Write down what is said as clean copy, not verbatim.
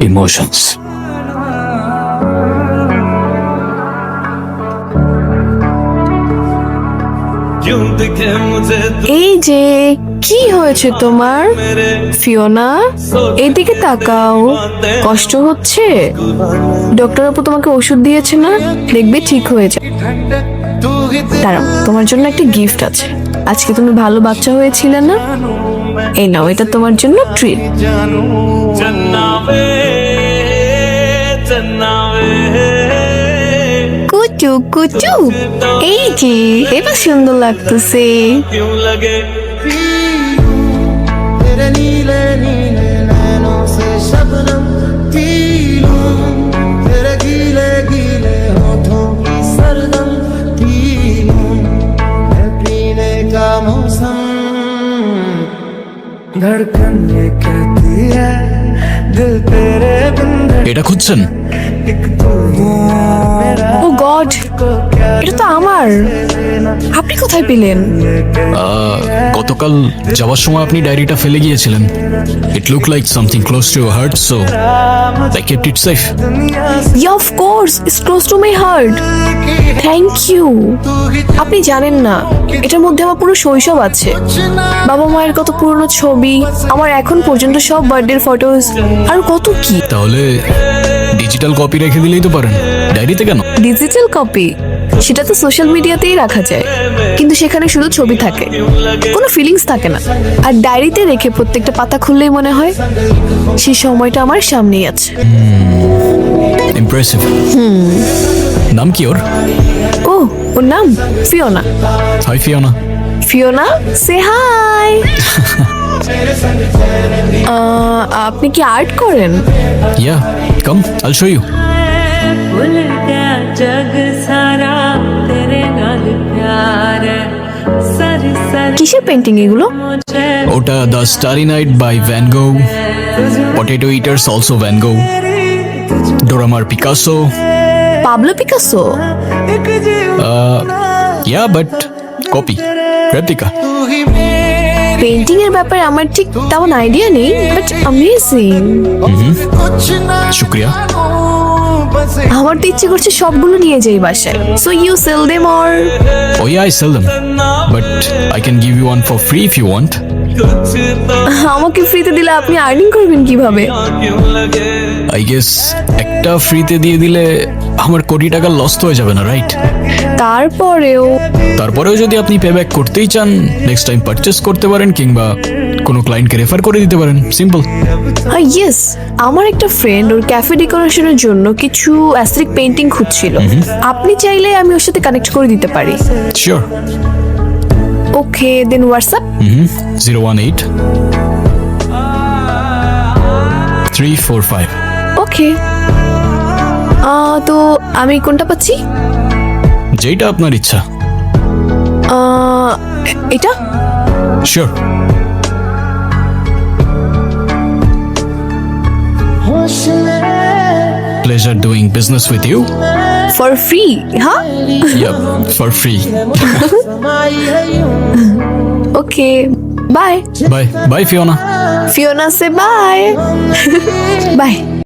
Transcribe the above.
Emotions. এই যে কি হয়েছে তোমার ফিওনা? এইদিকে তাকাও, কষ্ট হচ্ছে? ডক্টর আপু তোমাকে ওষুধ দিয়েছে না? দেখবে ঠিক হয়ে যাবে। দাঁড়াও, তোমার জন্য একটা গিফট আছে। আজকে তুমি ভালো বাচ্চা হয়েছিলে না? এই নাও, এটা তোমার জন্য ট্রিট। কুচু কুচু, এই যে এবার সুন্দর লাগতেছে। तेरे नीले नीले नैनों से शबनम पी लूं, तेरे गीले गीले होठों की सरदम पी लूं, है पीने का मौसम। धड़कन ये कहती है दिल तेरे बिन এটা খুঁজছেন? एक तू ही मेरा ও গড, এটা তো আমার। আপনি কোথায় পেলেন? গতকাল যাওয়ার সময় আপনি ডায়েরিটা ফেলে গিয়েছিলেন। It look like something close to your heart, so I kept it safe. Yeah of course, it's close to my heart. Thank you. আপনি জানেন না, এটার মধ্যে আমার পুরো শৈশব আছে। বাবা মায়ের কত পুরনো ছবি, আমার এখন পর্যন্ত সব বার্থডের ফটোস, আর কত কি। তাহলে ডিজিটাল কপি রেখে দিলেই তো পারেন, ডায়েরিতে কেন? ডিজিটাল কপি সেটা তো সোশ্যাল মিডিয়াতেই রাখা যায়, কিন্তু সেখানে শুধু ছবি থাকে, কোনো ফিলিংস থাকে না। আর ডায়েরিতে রেখে প্রত্যেকটা পাতা খুললেই মনে হয় সেই সময়টা আমার সামনেই আছে। ইমপ্রেসিভ। নাম কি ওর? ও, ওর নাম Fiona. Hi Fiona. Fiona, say hi. আপনি কি আর্ট করেন? ইয়া, কাম আইল শো ইউ। भूल गया जग सारा तेरे नाल प्यार है सारी सारी কিসের পেন্টিং এগুলো? मुझे ওটা the starry night by Van Gogh, potato eaters also Van Gogh, Dora Maar Picasso. Pablo Picasso? Yeah, but copy, replica. तू ही मेरी পেন্টিং এর ব্যাপারে আমার ঠিক তেমন আইডিয়া নেই, বাট অ্যামেজিং। कुछ ना শুক্রিয়া। बस আমার তো ইচ্ছে করছে সবগুলো নিয়ে যাই বাসায়। So you sell them or? Oh yeah, I sell them, but I can give you one for free if you want. আমাকে ফ্রিতে দিলে আপনি আর্নিং করবেন কিভাবে? I guess একটা ফ্রিতে দিয়ে দিলে আমার কোটি টাকা লস হয়ে যাবে না, রাইট? তারপরেও যদি আপনি পে ব্যাক করতেই চান, নেক্সট টাইম পারচেস করতে পারেন, কিংবা কোনো ক্লায়েন্টকে রেফার করে দিতে পারেন, সিম্পল। ইয়েস, আমার একটা ফ্রেন্ড ওর ক্যাফে ডেকোরেশনের জন্য কিছু অ্যাস্থেটিক পেইন্টিং খুঁজছিল। আপনি চাইলে আমি ওর সাথে কানেক্ট করে দিতে পারি। শিওর। ওকে, দেন হোয়াটসঅ্যাপ। 018 345। ওকে, তো আমি কোনটা পাচ্ছি? যেটা আপনার ইচ্ছা। এটা? Sure. Pleasure doing business with you. For free? হ্যাঁ, Yep, for free. समाई है यूं okay, bye. Bye, bye Fiona. Fiona সে বাই। বাই।